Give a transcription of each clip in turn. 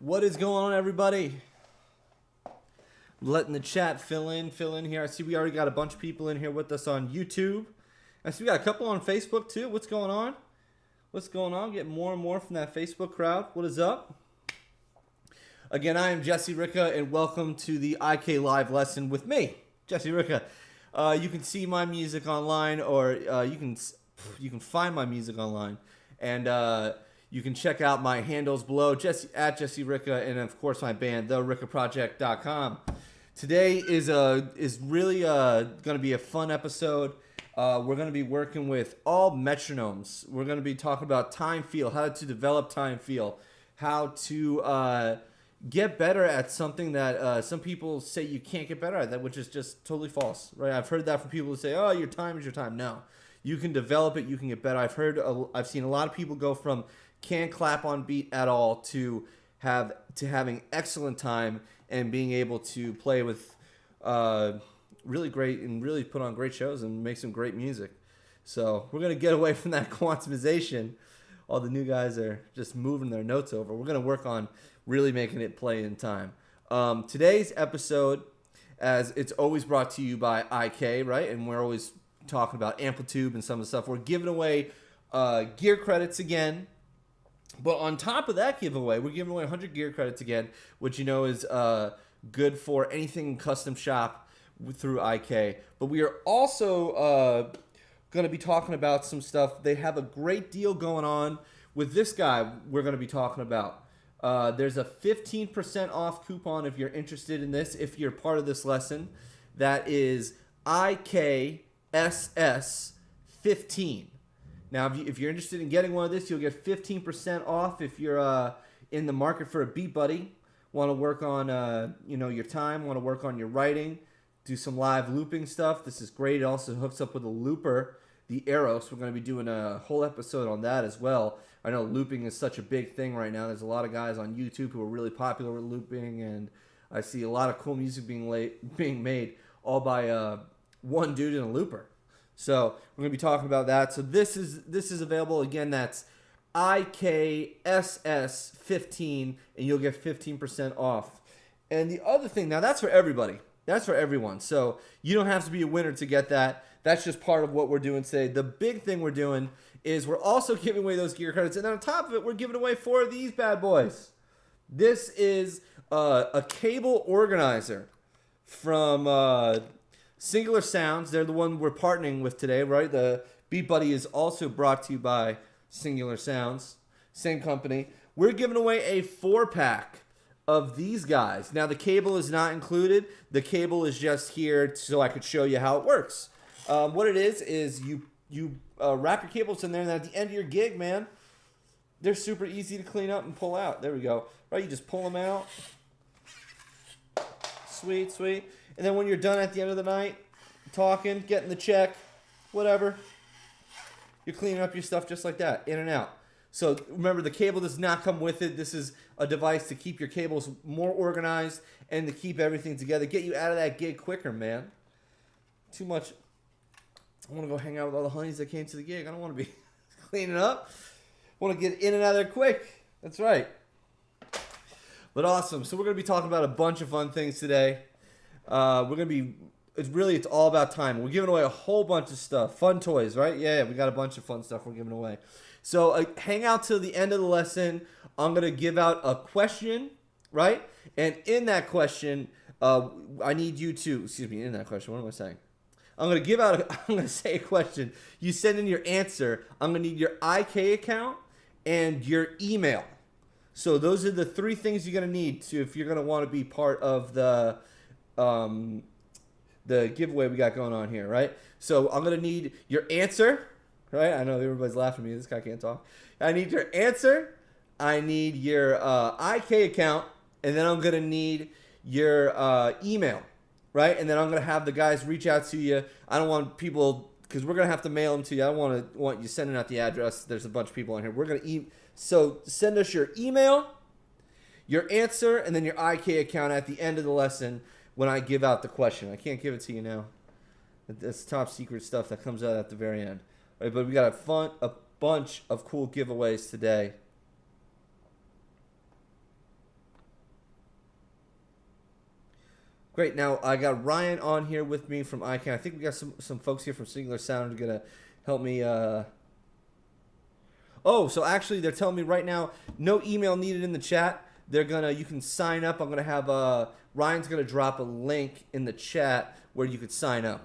What is going on, everybody? Letting the chat fill in here. I see we already got a bunch of people in here with us on YouTube. I see we got a couple on Facebook too. What's going on? What's going on? Getting more and more from that Facebook crowd. What is up? Again, I am Jesse Ricca, and welcome to the IK Live lesson with me, Jesse Ricca. You can see my music online, or you can find my music online, and you can check out my handles below, at Jesse Ricca, and of course my band, RiccaProject.com. Today is really going to be a fun episode. We're going to be working with all metronomes. We're going to be talking about time feel, how to develop time feel, how to get better at something that some people say you can't get better at, that which is just totally false, right? I've heard that from people who say, "Oh, your time is your time." No, you can develop it. You can get better. I've seen a lot of people go from can't clap on beat at all to having excellent time and being able to play with really great and really put on great shows and make some great music. So we're gonna get away from that quantumization. All the new guys are just moving their notes over. We're gonna work on really making it play in time. Today's episode, as it's always brought to you by IK, right? And we're always talking about amplitude and some of the stuff. We're giving away gear credits again. But on top of that giveaway, we're giving away 100 gear credits again, which you know is good for anything custom shop through IK. But we are also going to be talking about some stuff. They have a great deal going on with this guy we're going to be talking about. There's a 15% off coupon if you're interested in this, if you're part of this lesson. That is IKSS15. Now, if you're interested in getting one of this, you'll get 15% off if you're in the market for a BeatBuddy. Want to work on your time, want to work on your writing, do some live looping stuff. This is great. It also hooks up with a looper, the Eros. We're going to be doing a whole episode on that as well. I know looping is such a big thing right now. There's a lot of guys on YouTube who are really popular with looping, and I see a lot of cool music being made all by one dude in a looper. So we're going to be talking about that. So this is available. Again, that's IKSS15, and you'll get 15% off. And the other thing, now that's for everybody. That's for everyone. So you don't have to be a winner to get that. That's just part of what we're doing today. The big thing we're doing is we're also giving away those gear credits. And on top of it, we're giving away 4 of these bad boys. This is a cable organizer from Singular Sounds. They're the one we're partnering with today, right? The BeatBuddy is also brought to you by Singular Sounds, same company. We're giving away a 4-pack of these guys. Now, the cable is not included. The cable is just here so I could show you how it works. What it is you wrap your cables in there, and then at the end of your gig, man, they're super easy to clean up and pull out. There we go. Right, you just pull them out. Sweet, sweet. And then when you're done at the end of the night, talking, getting the check, whatever, you're cleaning up your stuff just like that, in and out. So remember, the cable does not come with it. This is a device to keep your cables more organized and to keep everything together. Get you out of that gig quicker, man. Too much. I want to go hang out with all the honeys that came to the gig. I don't want to be cleaning up. I want to get in and out of there quick. That's right. But awesome. So we're going to be talking about a bunch of fun things today. We're going to be, it's all about time. We're giving away a whole bunch of stuff. Fun toys, right? Yeah, we got a bunch of fun stuff we're giving away. So hang out till the end of the lesson. I'm going to give out a question, right? And in that question, I need you to, in that question, what am I saying? I'm going to say a question. You send in your answer. I'm going to need your IK account and your email. So those are the 3 things you're going to need if you're going to want to be part of the giveaway we got going on here, right? So I'm going to need your answer, right? I know everybody's laughing at me. This guy can't talk. I need your answer. I need your IK account. And then I'm going to need your email, right? And then I'm going to have the guys reach out to you. I don't want people, because we're going to have to mail them to you. I don't want you sending out the address. There's a bunch of people on here. We're going to So send us your email, your answer, and then your IK account at the end of the lesson when I give out the question. I can't give it to you now. That's top secret stuff that comes out at the very end. All right, but we got a bunch of cool giveaways today. Great. Now I got Ryan on here with me from ICANN. I think we got some folks here from Singular Sound who are gonna help me. Oh, so actually they're telling me right now no email needed in the chat. You can sign up. I'm gonna have Ryan's gonna drop a link in the chat where you could sign up.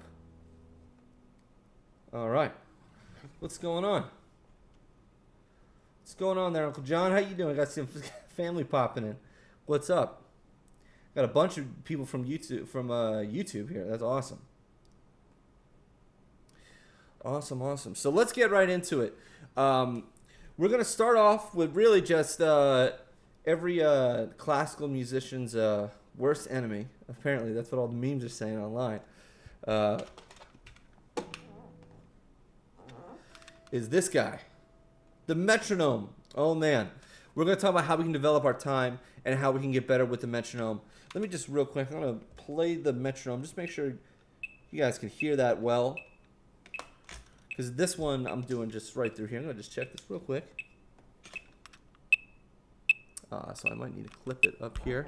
All right. What's going on? What's going on there, Uncle John? How you doing? I got some family popping in. What's up? Got a bunch of people from YouTube here. That's awesome. Awesome. So let's get right into it. We're gonna start off with really just every classical musician's worst enemy. Apparently, that's what all the memes are saying online. Is this guy, the metronome? Oh man, we're gonna talk about how we can develop our time and how we can get better with the metronome. Let me just real quick, I'm gonna play the metronome, just make sure you guys can hear that well, because this one I'm doing just right through here. I'm gonna just check this real quick. So I might need to clip it up here.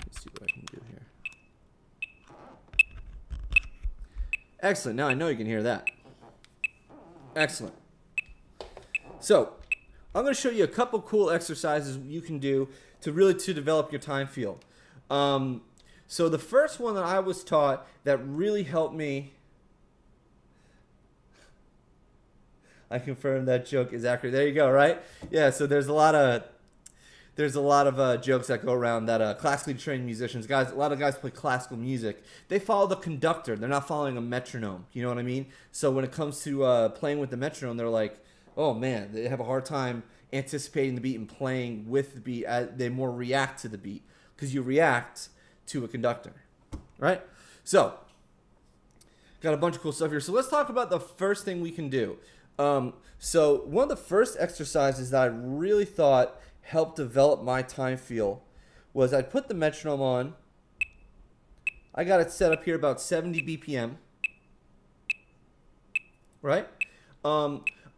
Let's see what I can do here. Excellent. Now I know you can hear that. Excellent. So I'm going to show you a couple cool exercises you can do to develop your time feel. So the first one that I was taught that really helped me, I confirm that joke is accurate. There you go, right? Yeah, so there's a lot of jokes that go around that classically trained musicians, a lot of guys play classical music. They follow the conductor. They're not following a metronome. You know what I mean? So when it comes to playing with the metronome, they're like, oh man, they have a hard time anticipating the beat and playing with the beat. They more react to the beat because you react to a conductor, right? So got a bunch of cool stuff here. So let's talk about the first thing we can do. So one of the first exercises that I really thought helped develop my time feel was I'd put the metronome on. I got it set up here about 70 BPM, right?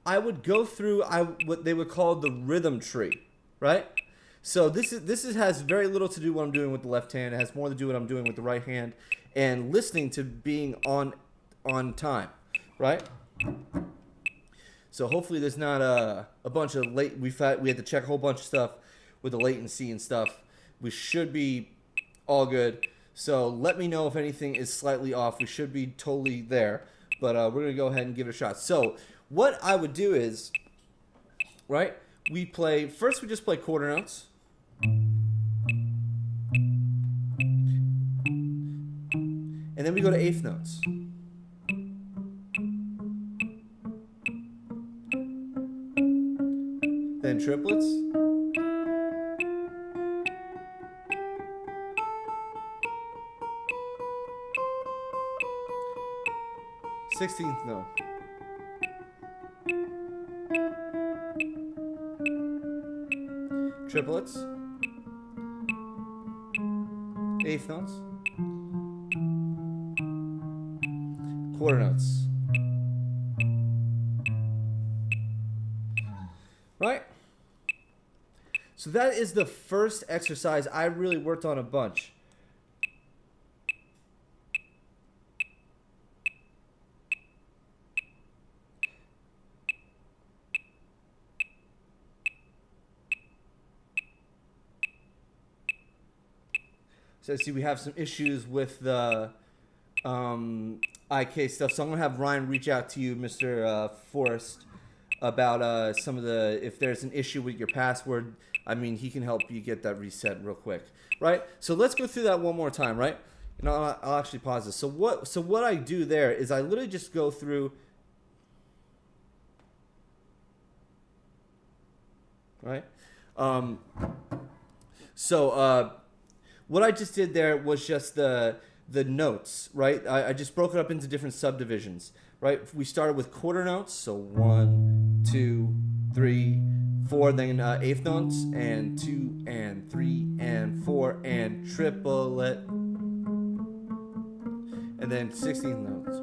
I would go through what they would call the rhythm tree, right? So this has very little to do what I'm doing with the left hand. It has more to do what I'm doing with the right hand and listening to being on time, right? So hopefully there's not a bunch of we had to check a whole bunch of stuff with the latency and stuff. We should be all good. So let me know if anything is slightly off. We should be totally there, but we're gonna go ahead and give it a shot. So what I would do is, right? We just play quarter notes. And then we go to eighth notes. Then triplets. Sixteenth note. Triplets. Eighth notes. Quarter notes. Right? So that is the first exercise I really worked on a bunch. So see, we have some issues with the IK stuff. So I'm going to have Ryan reach out to you, Mr. Forrest, about some of if there's an issue with your password. I mean, he can help you get that reset real quick, right? So let's go through that one more time, right? And I'll actually pause this. So what I do there is I literally just go through, right? What I just did there was just the notes, right? I just broke it up into different subdivisions, right? We started with quarter notes, so 1, 2, 3, 4, then eighth notes, and 2, and 3, and 4, and triplet, and then 16th notes,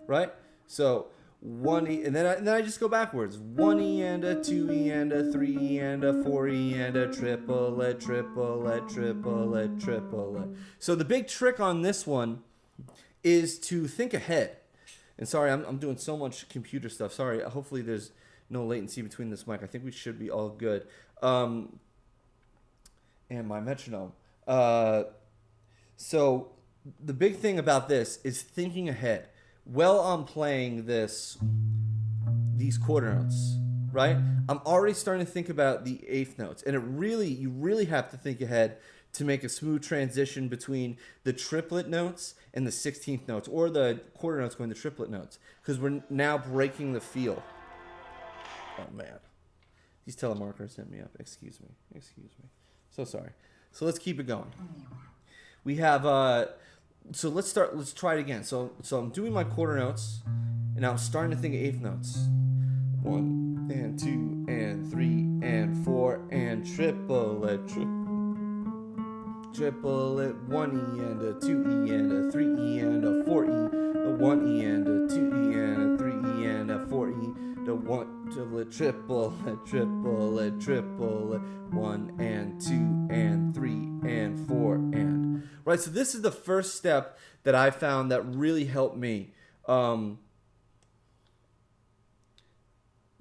right? So 1 E, and then I just go backwards. 1 E and a 2 E and a 3 E and a 4 E and a triplet, triplet, triplet, triplet. So the big trick on this one is to think ahead. And sorry, I'm doing so much computer stuff. Sorry, hopefully there's no latency between this mic. I think we should be all good. And my metronome. So the big thing about this is thinking ahead. While I'm playing these quarter notes, right? I'm already starting to think about the eighth notes. And you really have to think ahead to make a smooth transition between the triplet notes and the 16th notes, or the quarter notes going to triplet notes, because we're now breaking the feel. Oh man, these telemarketers hit me up. Excuse me. So sorry. So let's keep it going. We have so let's try it again. So I'm doing my quarter notes, and now I'm starting to think of eighth notes. 1 and 2 and 3 and 4 and triplet, triplet, 1 E and a 2 E and a 3 E and a 4 E, a 1 E and a 2 E and a 3 E and a 4 E, the 1 triplet, triplet, triplet, triplet, 1 and 2 and 3 and 4 and. Right, so this is the first step that I found that really helped me.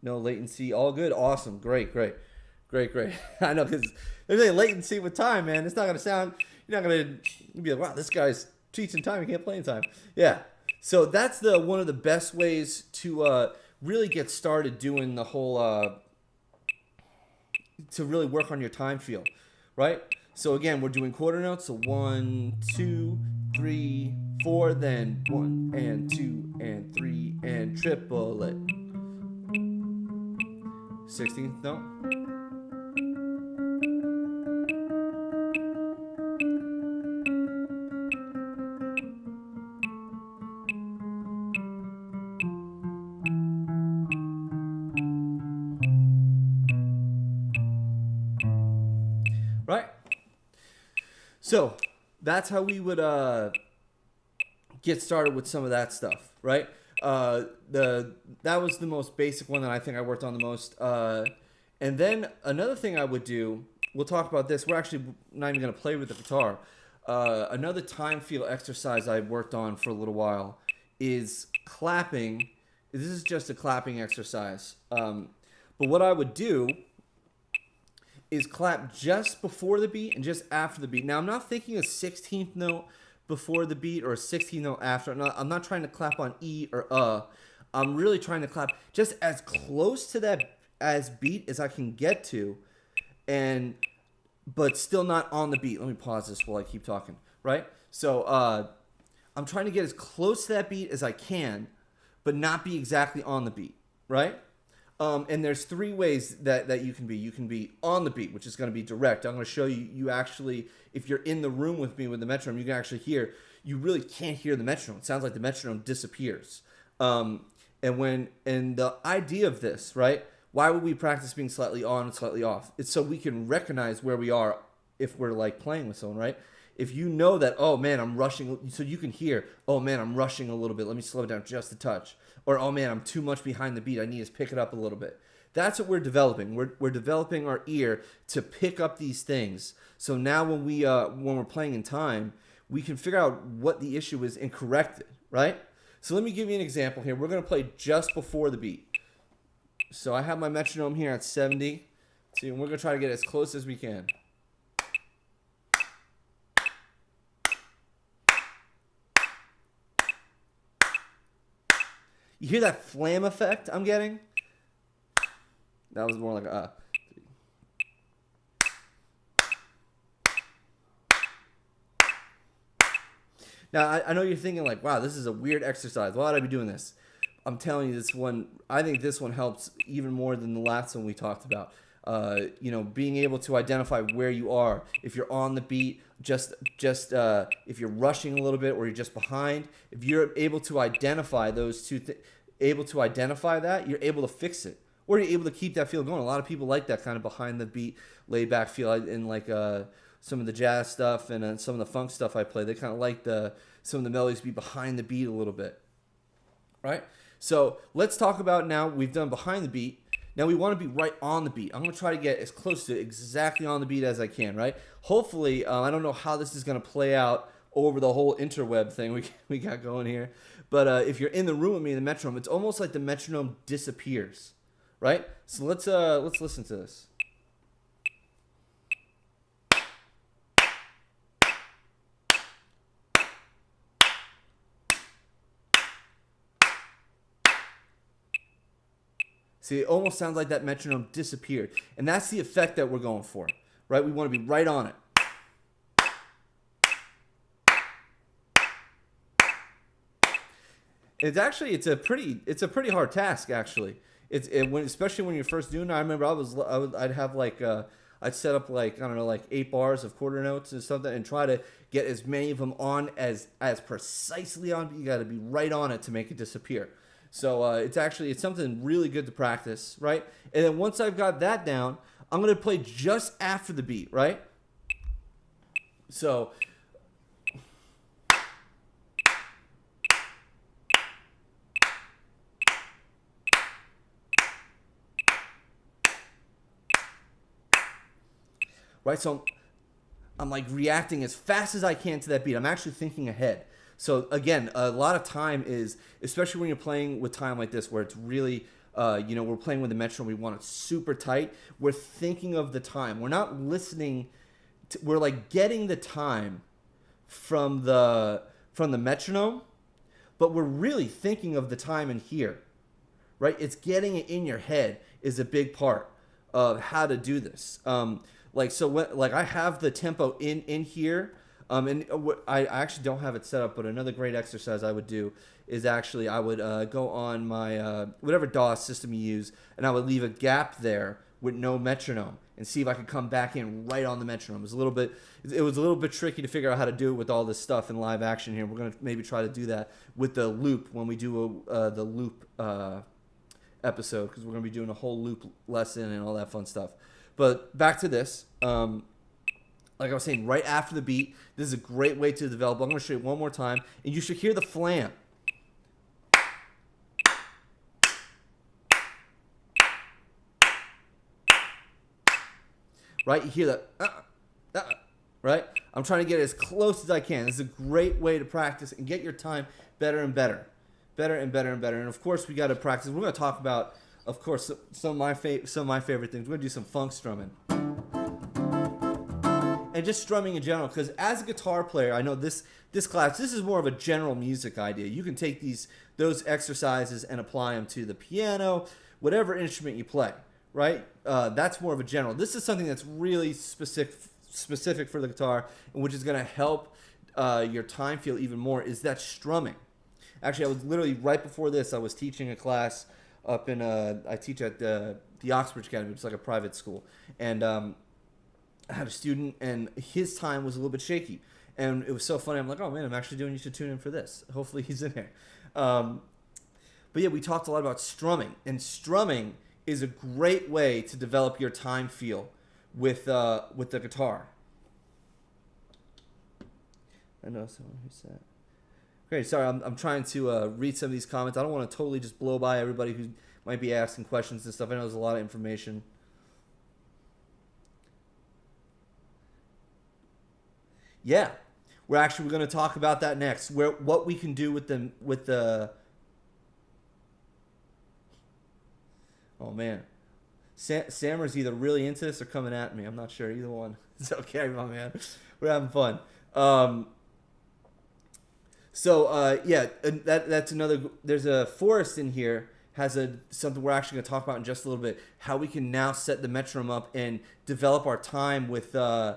No latency, all good, awesome, great. I know, because there's a latency with time, man. It's not gonna sound. You're not gonna be like, wow, this guy's teaching time. He can't play in time. Yeah. So that's one of the best ways to really get started doing the whole. To really work on your time feel, right? So again, we're doing quarter notes. So 1, 2, 3, 4, then 1 and 2 and 3 and triplet. 16th note. Right? So that's how we would get started with some of that stuff, right? That was the most basic one that I think I worked on the most. And then another thing I would do, we'll talk about this. We're actually not even going to play with the guitar. Another time feel exercise I worked on for a little while is clapping. This is just a clapping exercise. But what I would do is clap just before the beat and just after the beat. Now, I'm not thinking a 16th note before the beat or a 16th note after. I'm not trying to clap on E or I'm really trying to clap just as close to that as beat as I can get to, but still not on the beat. Let me pause this while I keep talking, right? So I'm trying to get as close to that beat as I can, but not be exactly on the beat, right? And there's three ways that you can be. You can be on the beat, which is going to be direct. I'm going to show you actually, if you're in the room with me with the metronome, you can actually hear, you really can't hear the metronome. It sounds like the metronome disappears. And the idea of this, right? Why would we practice being slightly on and slightly off? It's so we can recognize where we are if we're like playing with someone, right? If you know that, oh man, I'm rushing, so you can hear, oh man, I'm rushing a little bit. Let me slow it down just a touch. Or, oh man, I'm too much behind the beat. I need to pick it up a little bit. That's what we're developing. We're developing our ear to pick up these things. So now when we're playing in time, we can figure out what the issue is and correct it, right? So let me give you an example here. We're going to play just before the beat. So I have my metronome here at 70. See, and we're going to try to get as close as we can. You hear that flam effect I'm getting? That was more like a Now, I know you're thinking like, wow, this is a weird exercise. Why would I be doing this? I'm telling you, this one, I think this one helps even more than the last one we talked about. Being able to identify where you are. If you're on the beat, just if you're rushing a little bit or you're just behind, if you're able to identify those two that, you're able to fix it. Or you're able to keep that feel going. A lot of people like that kind of behind the beat, laid back feel in like some of the jazz stuff and some of the funk stuff I play. They kind of like some of the melodies to be behind the beat a little bit, right? So let's talk about now, we've done behind the beat. Now we want to be right on the beat. I'm going to try to get as close to exactly on the beat as I can, right? Hopefully, I don't know how this is going to play out over the whole interweb thing we got going here. But if you're in the room with me in the metronome, it's almost like the metronome disappears, right? So let's listen to this. See, it almost sounds like that metronome disappeared. And that's the effect that we're going for, right? We want to be right on it. It's a pretty hard task, actually. Especially when you're first doing it. I remember I'd have like I'd set up like, I don't know, like 8 bars of quarter notes and something, and try to get as many of them on as precisely on. You got to be right on it to make it disappear. So it's something really good to practice, right? And then once I've got that down, I'm going to play just after the beat, right? So right, so I'm like reacting as fast as I can to that beat. I'm actually thinking ahead. So again, a lot of time is, especially when you're playing with time like this, where it's really, we're playing with the metronome, we want it super tight. We're thinking of the time. We're not listening. We're like getting the time from the metronome, but we're really thinking of the time in here, right? It's getting it in your head is a big part of how to do this. I have the tempo in here. I actually don't have it set up, but another great exercise I would do is actually I would go on my whatever DAW system you use, and I would leave a gap there with no metronome and see if I could come back in right on the metronome. It was a little bit tricky to figure out how to do it with all this stuff in live action here. We're gonna maybe try to do that with the loop when we do the loop episode, because we're gonna be doing a whole loop lesson and all that fun stuff. But back to this. Like I was saying, right after the beat, this is a great way to develop. I'm going to show you one more time, and you should hear the flam. Right? You hear that, right? I'm trying to get it as close as I can. This is a great way to practice and get your time better and better. Better and better and better. And of course, we got to practice. We're going to talk about, of course, some of my favorite things. We're going to do some funk strumming. And just strumming in general, because as a guitar player, I know this class, this is more of a general music idea. You can take those exercises and apply them to the piano, whatever instrument you play, right? That's more of a general. This is something that's really specific for the guitar, and which is going to help your time feel even more, is that strumming. Actually, I was literally, right before this, I was teaching a class up in, I teach at the Oxbridge Academy, which is like a private school, and I had a student, and his time was a little bit shaky, and it was so funny. I'm like, oh man, I'm actually doing. You should tune in for this. Hopefully, he's in here. But yeah, we talked a lot about strumming, and strumming is a great way to develop your time feel with the guitar. I know someone who said. Great. Sorry, I'm trying to read some of these comments. I don't want to totally just blow by everybody who might be asking questions and stuff. I know there's a lot of information. Yeah, we're going to talk about that next. What we can do with the. Oh man, Sammer's either really into this or coming at me. I'm not sure. Either one. It's okay, my man. We're having fun. That's another. There's a forest in here. Has something we're actually going to talk about in just a little bit. How we can now set the metronome up and develop our time with 2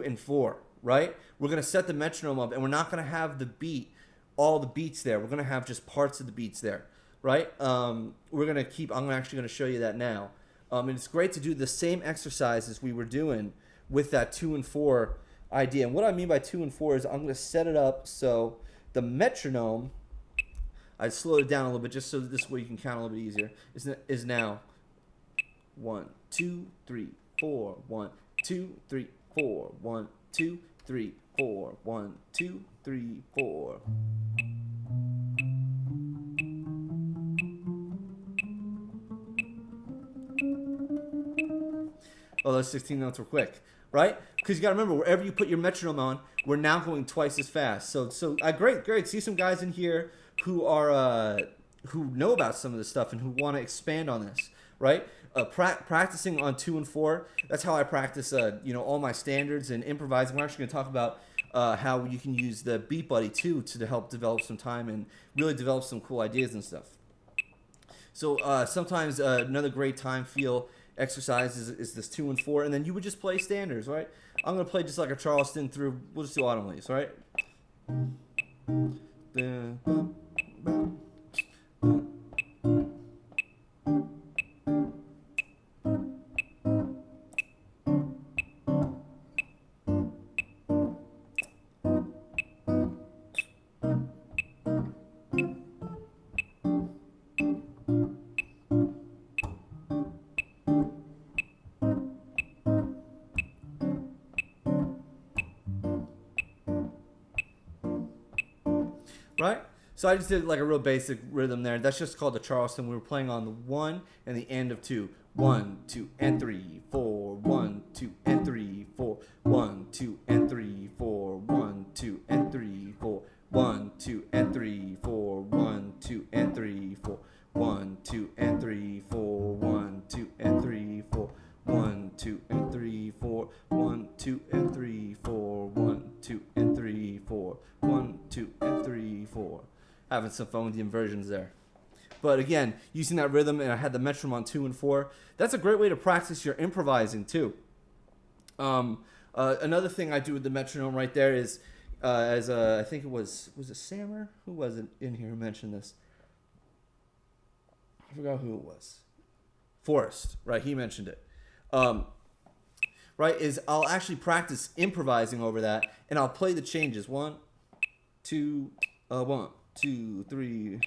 and 4. Right? We're going to set the metronome up, and we're not going to have all the beats there. We're going to have just parts of the beats there, right? I'm actually going to show you that now. And it's great to do the same exercises we were doing with that 2 and 4 idea. And what I mean by 2 and 4 is I'm going to set it up so the metronome, I slowed it down a little bit just so this way you can count a little bit easier, is now 1, 2, 3, 4, 1, 2, 3, 4, 1, 2, 3, 4, 1, 2, 3, 4. Well, those 16 notes were quick, right? Because you got to remember, wherever you put your metronome on, we're now going twice as fast. So great. See some guys in here who are who know about some of this stuff and who want to expand on this, right? Practicing on 2 and 4. That's how I practice, all my standards and improvising. We're actually going to talk about how you can use the BeatBuddy too to help develop some time and really develop some cool ideas and stuff. So sometimes another great time feel exercise is this 2 and 4, and then you would just play standards, right? I'm gonna play just like a Charleston through. We'll just do autumn leaves, right? Right? So I just did like a real basic rhythm there. That's just called the Charleston. We were playing on the 1 and the end of 2. 1, 2, and 3, 4. 1, 2, and 3, 4. 1, 2, and 3, 4. 1, 2, and 3, 4. 1, 2, and 3, 4. 1, 2, and 3, 4. 1, 2, and 3, 4. 1, 2, and 3, 4. 1, 2, and 3, 4. 1, 2, and 3, 4. 1, 2, and 3, 4. 1, 2, and 3, 4. Having some fun with the inversions there. But again, using that rhythm, and I had the metronome on 2 and 4. That's a great way to practice your improvising too. Another thing I do with the metronome right there is, I think it was it Sammer? Who was it in here who mentioned this? I forgot who it was. Forrest, right? He mentioned it. Right, is I'll actually practice improvising over that, and I'll play the changes. 1, 2, 1, 2, 3.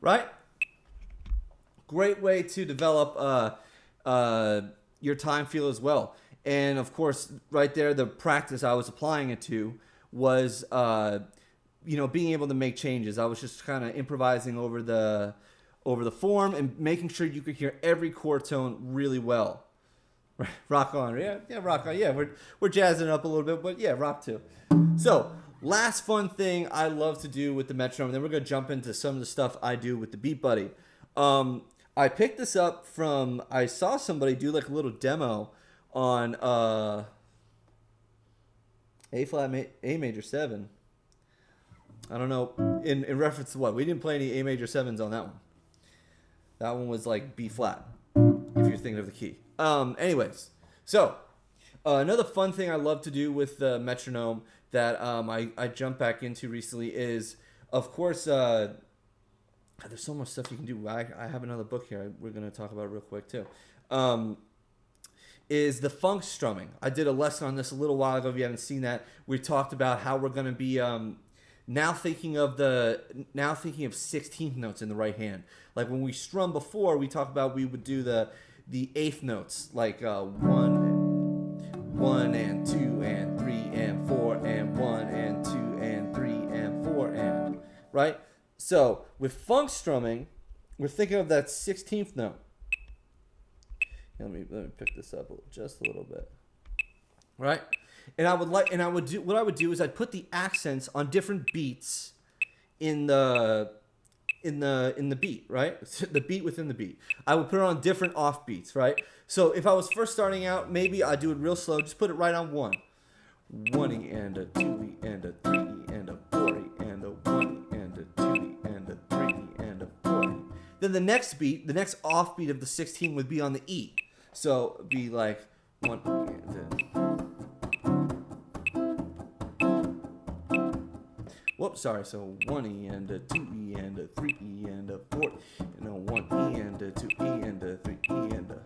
Right? Great way to develop your time feel as well. And of course, right there, the practice I was applying it to was, being able to make changes. I was just kind of improvising over the form and making sure you could hear every chord tone really well. Rock on, yeah, rock on. Yeah, we're jazzing it up a little bit, but yeah, rock too. So, last fun thing I love to do with the metronome, then we're gonna jump into some of the stuff I do with the BeatBuddy. I picked this up from, I saw somebody do like a little demo on A major 7. I don't know, in reference to what? We didn't play any A major 7s on that one. That one was like B flat, if you're thinking of the key. Anyways, so another fun thing I love to do with the metronome that I jumped back into recently is, of course, there's so much stuff you can do. I have another book here we're going to talk about real quick too. Is the funk strumming. I did a lesson on this a little while ago. If you haven't seen that, we talked about how we're going to be now thinking of 16th notes in the right hand. Like when we strum before, we talked about we would do the 8th notes, like 1 and 2 and 3 and 4 and 1 and 2 and 3 and 4 and, right? So with funk strumming, we're thinking of that 16th note. Let me pick this up just a little bit, right? And what I would do is I'd put the accents on different beats in the in the beat, right? The beat within the beat. I would put it on different off beats, right? So if I was first starting out, maybe I'd do it real slow. Just put it right on 1. 1E and a 2E and a 3E and a 4E and a 1E and a 2E and a 3E and a 4E. Then the next beat, the next off beat of the 16 would be on the E. So it'd be like 1 and then. Whoops, sorry. So 1E and a 2E and a 3E and a 4E and a 1E and a 2E and a 3E and a.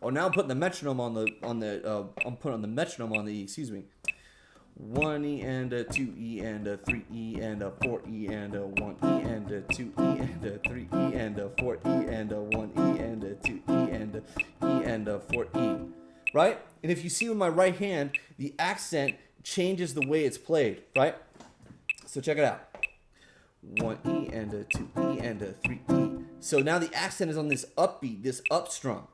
Oh, now I'm putting the metronome on the metronome on the E. Excuse me. 1E and a 2E and a 3E and a 4E and a 1E and a 2E and a 3E and a 4E and a 1E and a 2E and a E and a 4E. Right? And if you see with my right hand, the accent changes the way it's played, right? So check it out. 1E and a 2E and a 3E. So now the accent is on this upbeat, this up strum.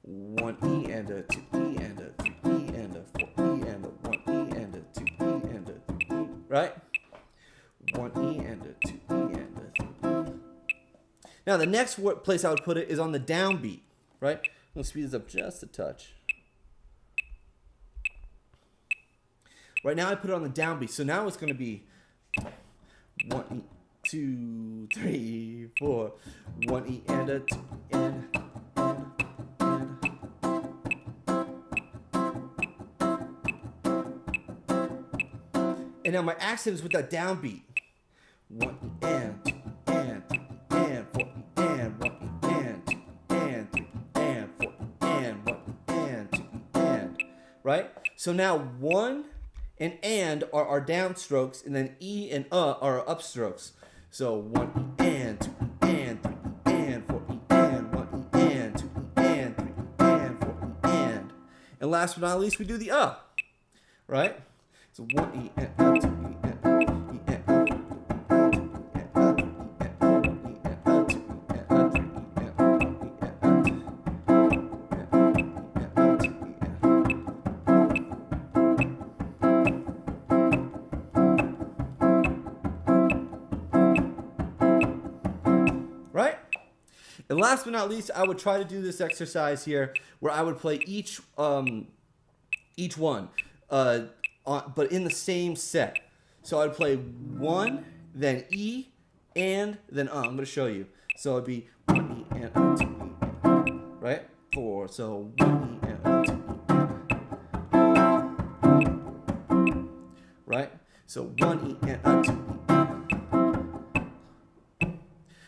1E and a 2E and a 3E and a 4E and a 1E and a 2E and a 3E, right? 1E and a 2E and a 3E. Now the next place I would put it is on the downbeat, right? I'm going to speed this up just a touch. Right now I put it on the downbeat, so now it's going to be 1E, 2, 3, 4, 1E and a 2 and. And now my accent is with that downbeat. 1 E and 2 and 3 and 4 E and 1 E and 2 and 3 and 4 E and 1 E and 2 E and. Right? So now 1 and are our downstrokes, and then E and are our upstrokes. So 1 E and 2 E and 3 E and 4 E and 1 E and 2 E and 3 E and 4 E and. And last but not least, we do the right? So 1 E and 2 E and E and 2 E and 1 E and 2 E and 3 E and right? And last but not least, I would try to do this exercise here where I would play each one. But in the same set. So I'd play 1, then E, and then I'm going to show you. So it'd be 1 E and 2 E, right? 4. So 1 E and 2 E, right? So 1 E and 2 E.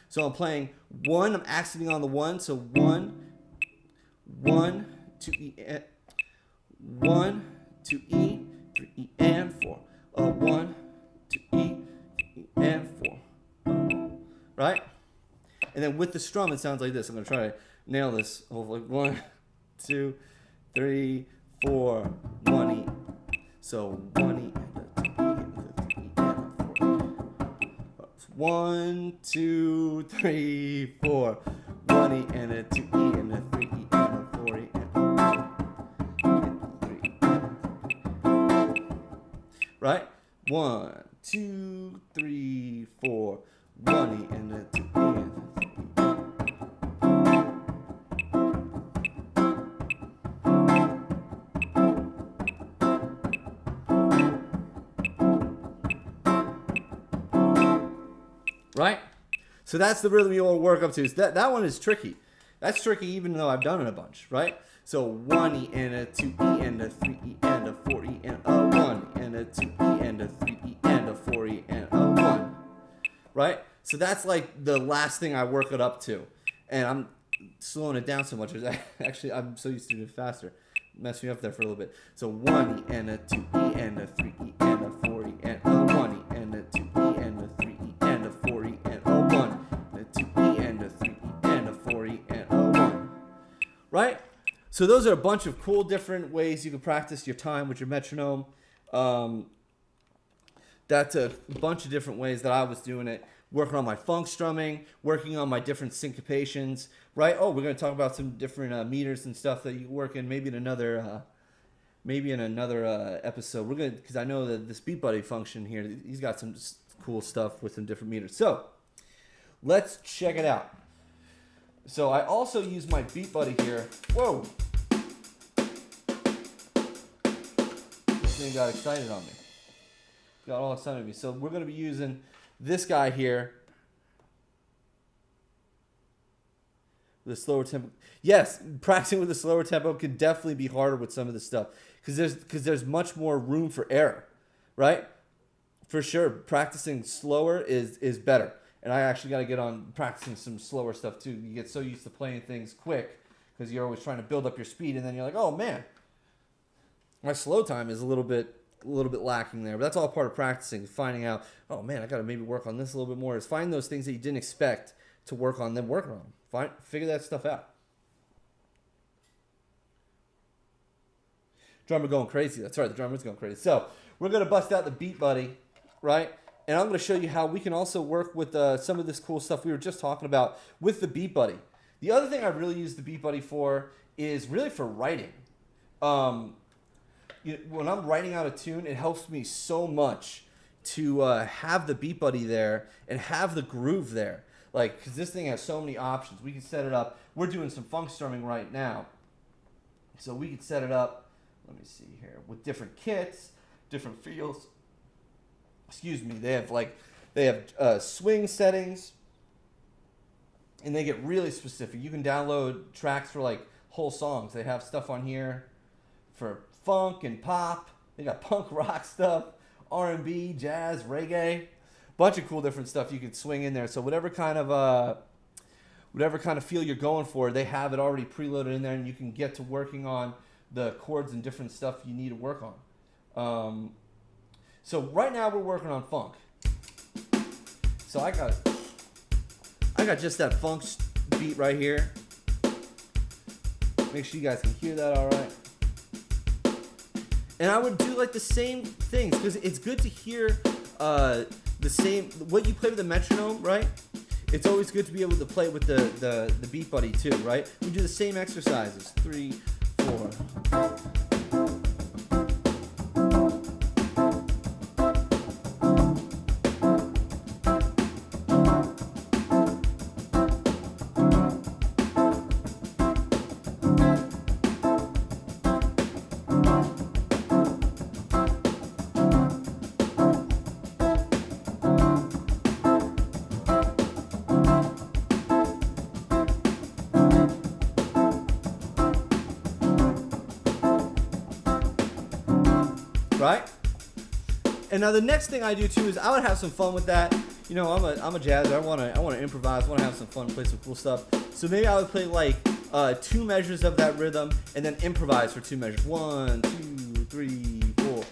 So I'm playing 1. I'm accenting on the 1. So 1, 2 E, 1, 2 E. 3 E and 4. 1, 2 E, 3 E and 4. Right? And then with the strum, it sounds like this. I'm going to try to nail this. Hopefully. 1, 2, 3, 4. 1 E. So 1 E and a 2 E and a 3 E and a 4 E. 1, 2, 3, 4. 1 E and a 2 E and a 3 E and a 4 E and right? 1, 2, 3, 4. 1 E and a 2 E and a 3 E. Right? So that's the rhythm you want to work up to. So that one is tricky. That's tricky even though I've done it a bunch, right? So 1 E and a 2 E and a 3 E and a 4 E and a 1 and a 2 E and a 3 E and a 4 E and a 1. Right? So that's like the last thing I work it up to. And I'm slowing it down so much. Actually, I'm so used to doing it faster. Messed me up there for a little bit. So 1 E and a 2 E and a 3 E and a 4 E and a 1 E and a 2 E and a 3 E and a 4 E and a 1 and a 2 E and a 3 E and a 4 E and a 1. Right? So those are a bunch of cool different ways you can practice your time with your metronome. That's a bunch of different ways that I was doing it. Working on my funk strumming, working on my different syncopations, right? Oh, we're going to talk about some different meters and stuff that you work in maybe in another episode. We're going to, because I know that this BeatBuddy function here, he's got some cool stuff with some different meters. So let's check it out. So I also use my BeatBuddy here. Whoa! This thing got excited on me. Got all excited on me. So we're going to be using this guy here. The slower tempo. Yes, practicing with the slower tempo can definitely be harder with some of this stuff because there's much more room for error, right? For sure, practicing slower is better. And I actually got to get on practicing some slower stuff too. You get so used to playing things quick because you're always trying to build up your speed, and then you're like, oh man, my slow time is a little bit lacking there. But that's all part of practicing, finding out, oh man, I got to maybe work on this a little bit more. Is find those things that you didn't expect to work on, then work on them. Figure that stuff out. Drummer going crazy. That's right, the drummer's going crazy. So we're going to bust out the BeatBuddy, right? And I'm going to show you how we can also work with some of this cool stuff we were just talking about with the BeatBuddy. The other thing I really use the BeatBuddy for is really for writing. When I'm writing out a tune, it helps me so much to have the BeatBuddy there and have the groove there. Like, because this thing has so many options. We can set it up. We're doing some funk strumming right now. So we could set it up, let me see here, with different kits, different feels. Excuse me, they have swing settings, and they get really specific. You can download tracks for like whole songs. They have stuff on here for funk and pop. They got punk rock stuff, R&B, jazz, reggae, bunch of cool different stuff you can swing in there. So whatever kind of feel you're going for, they have it already preloaded in there, and you can get to working on the chords and different stuff you need to work on. So right now we're working on funk. So I got just that funk beat right here. Make sure you guys can hear that all right. And I would do like the same things because it's good to hear the same, what you play with the metronome, right? It's always good to be able to play with the BeatBuddy too, right? We do the same exercises. 3, 4. Right? And now the next thing I do too is I would have some fun with that. You know, I'm a jazzer. I want to improvise. I want to have some fun, play some cool stuff. So maybe I would play like 2 measures of that rhythm and then improvise for 2 measures. 1, 2, 3, 4.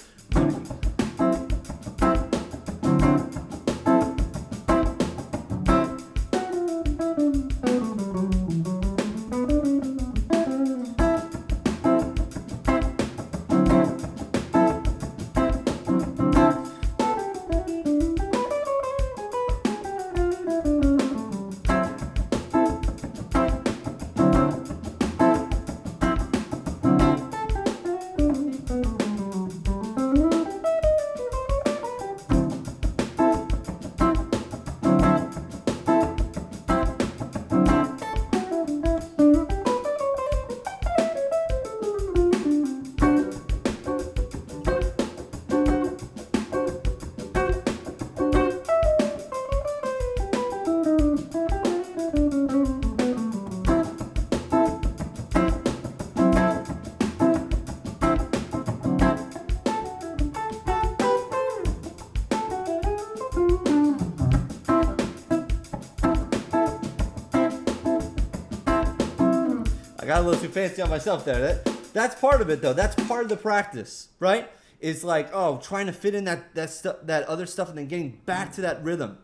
I got a little too fancy on myself there. That's part of it, though. That's part of the practice, right? It's like, oh, trying to fit in that other stuff and then getting back to that rhythm.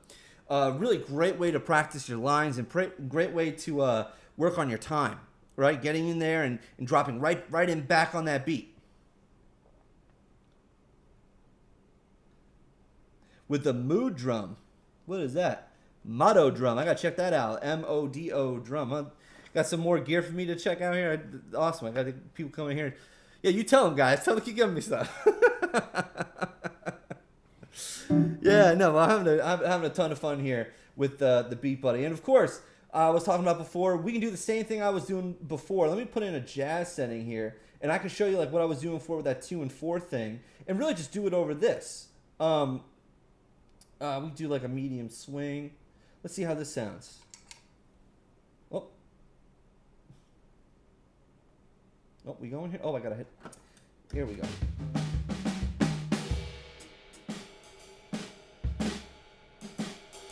Really great way to practice your lines and great way to work on your time, right? Getting in there and dropping right in back on that beat. With the mood drum. What is that? Motto drum. I got to check that out. M-O-D-O drum. Got some more gear for me to check out here. Awesome. I got people coming here. Yeah, you tell them, guys. Tell them to keep giving me stuff. Yeah, no, I'm having a ton of fun here with the BeatBuddy. And of course, I was talking about before, we can do the same thing I was doing before. Let me put in a jazz setting here, and I can show you like what I was doing before with that 2 and 4 thing, and really just do it over this. We do like a medium swing. Let's see how this sounds. Oh, we going here? Oh, I gotta hit. Here we go.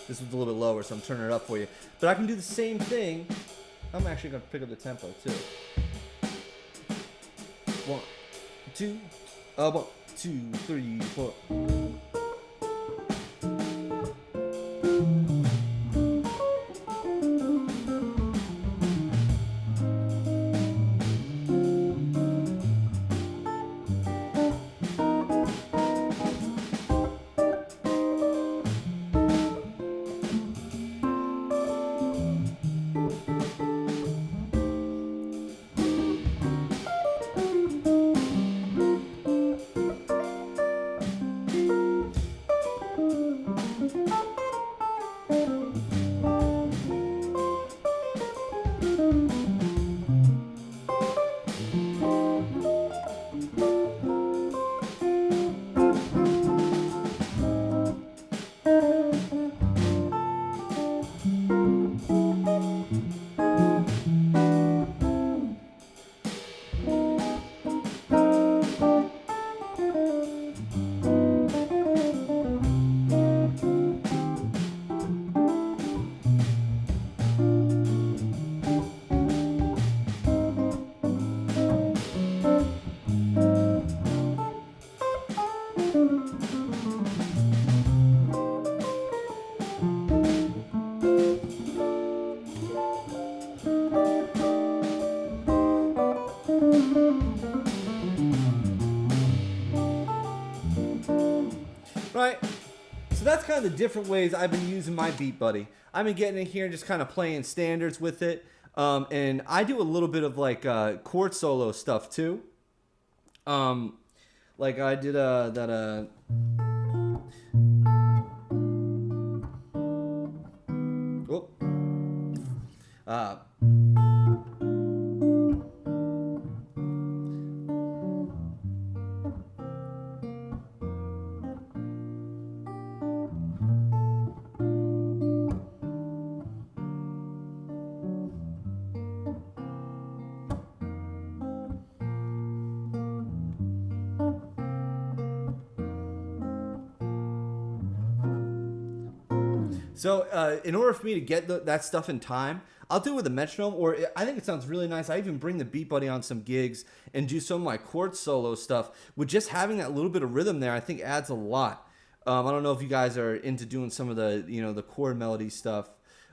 This was a little bit lower, so I'm turning it up for you. But I can do the same thing. I'm actually going to pick up the tempo, too. 1, 2, 1, 2, 3, 4. Right? So that's kind of the different ways I've been using my BeatBuddy. I've been getting in here and just kind of playing standards with it. And I do a little bit of like chord solo stuff too. Like I did that So in order for me to get that stuff in time, I'll do it with a metronome, or I think it sounds really nice. I even bring the BeatBuddy on some gigs and do some of my chord solo stuff. With just having that little bit of rhythm there, I think adds a lot. I don't know if you guys are into doing some of the, the chord melody stuff.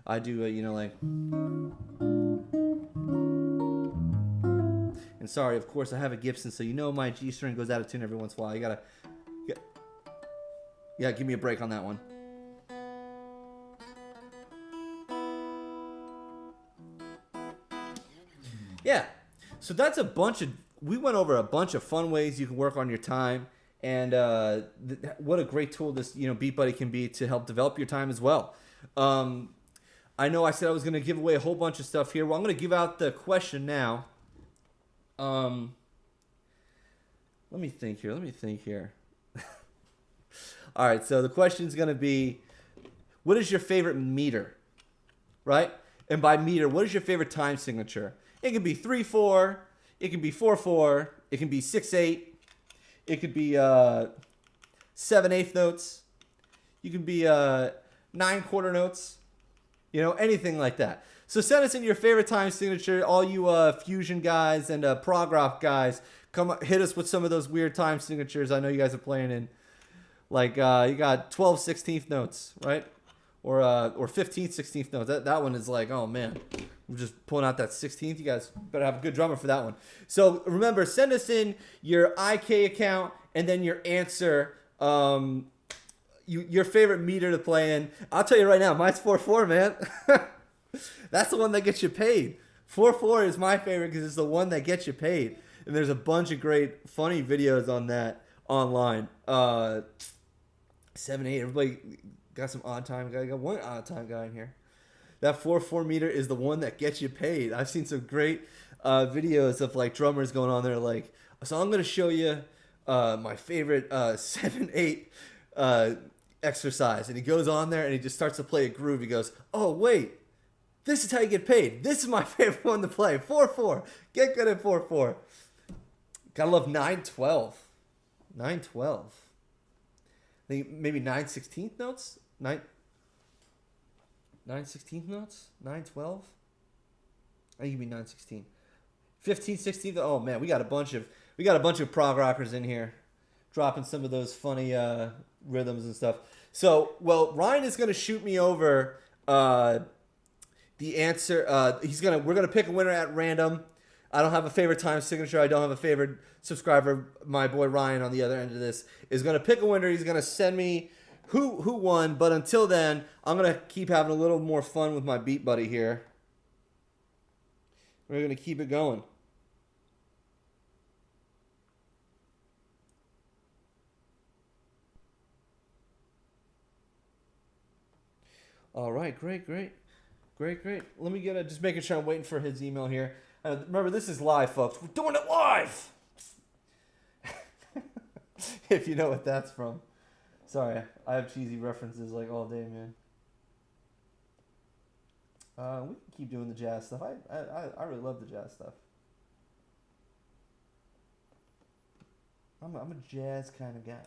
I do, like... And sorry, of course, I have a Gibson, so my G string goes out of tune every once in a while. You gotta... Yeah, give me a break on that one. Yeah, so that's we went over a bunch of fun ways you can work on your time, and what a great tool this, BeatBuddy can be to help develop your time as well. I know I said I was going to give away a whole bunch of stuff here. Well, I'm going to give out the question now. Let me think here. All right, so the question is going to be, what is your favorite meter, right? And by meter, what is your favorite time signature? It can be 3/4, it can be 4/4, it can be 6/8, it could be 7/8 notes, you can be 9/4 notes, anything like that. So send us in your favorite time signature, all you fusion guys and prog rock guys. Come hit us with some of those weird time signatures. I know you guys are playing in, like you got 12/16 notes, right? Or 15/16 notes. That one is like, oh man. I'm just pulling out that 16th. You guys better have a good drummer for that one. So remember, send us in your IK account and then your answer, your favorite meter to play in. I'll tell you right now, mine's 4/4, man. That's the one that gets you paid. 4/4 is my favorite because it's the one that gets you paid. And there's a bunch of great, funny videos on that online. 7/8. Everybody got some odd time guy. Got one odd time guy in here. That 4/4 meter is the one that gets you paid. I've seen some great videos of like drummers going on there like, so I'm gonna show you my favorite 7/8 exercise, and he goes on there and he just starts to play a groove. He goes, oh wait, this is how you get paid. This is my favorite one to play. 4/4. Get good at 4/4. Gotta love 9/12. 9/12. I think maybe 9/16 notes. 9/16 notes. 9/12. I think it'd be 9/16. 15, 16. Oh man, we got a bunch of prog rockers in here, dropping some of those funny rhythms and stuff. So, well, Ryan is gonna shoot me over the answer. We're gonna pick a winner at random. I don't have a favorite time signature. I don't have a favorite subscriber. My boy Ryan on the other end of this is gonna pick a winner. He's gonna send me who won. But until then, I'm gonna keep having a little more fun with my BeatBuddy here. We're gonna keep it going. All right, great. Let me get just making sure I'm waiting for his email here. Remember, this is live, folks. We're doing it live. If you know what that's from. Sorry, I have cheesy references like all day, man. We can keep doing the jazz stuff. I really love the jazz stuff. I'm a jazz kind of guy.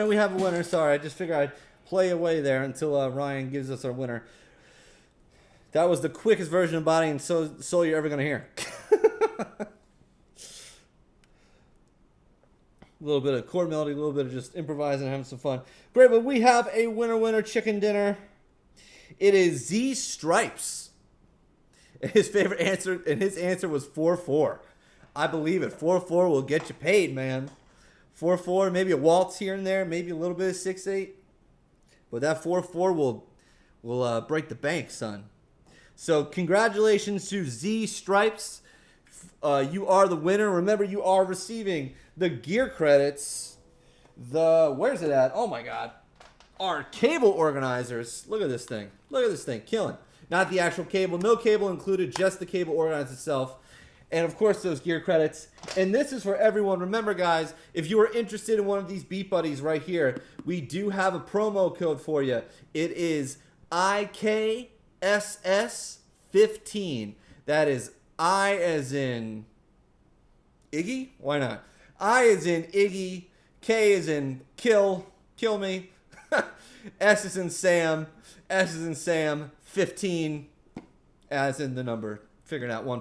We have a winner. Sorry, I just figured I'd play away there until Ryan gives us our winner. That was the quickest version of Body and Soul you're ever going to hear. A little bit of chord melody, a little bit of just improvising and having some fun. Great, but we have a winner chicken dinner. It is Z Stripes. His favorite answer, and his answer was 4/4. I believe it. 4/4 will get you paid, man. 4/4, maybe a waltz here and there, maybe a little bit of 6/8, but that 4/4 will break the bank, son. So congratulations to Z Stripes you are the winner. Remember, you are receiving the gear credits. Where's it at? Oh my God. Our cable organizers. Look at this thing. Look at this thing. Killing. Not the actual cable. No cable included. Just the cable organizer itself. And of course, those gear credits. And this is for everyone. Remember, guys, if you are interested in one of these Beat Buddies right here, we do have a promo code for you. It is IKSS15. That is I as in Iggy? Why not? I as in Iggy. K as in kill me. S as in Sam. S as in Sam. 15 as in the number. Figuring out 15.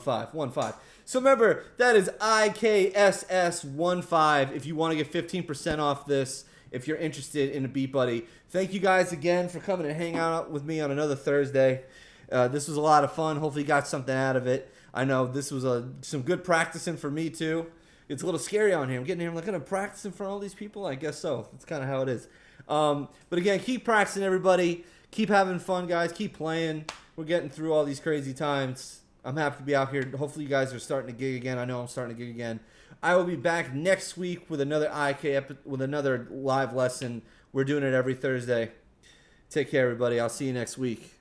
So remember, that is IKSS15 if you want to get 15% off this, if you're interested in a Beat Buddy. Thank you guys again for coming and hanging out with me on another Thursday. This was a lot of fun. Hopefully you got something out of it. I know this was some good practicing for me too. It's a little scary on here. I'm getting here. I'm like, going to practice in front of all these people? I guess so. That's kind of how it is. But again, keep practicing, everybody. Keep having fun, guys. Keep playing. We're getting through all these crazy times. I'm happy to be out here. Hopefully you guys are starting to gig again. I know I'm starting to gig again. I will be back next week with another with another live lesson. We're doing it every Thursday. Take care, everybody. I'll see you next week.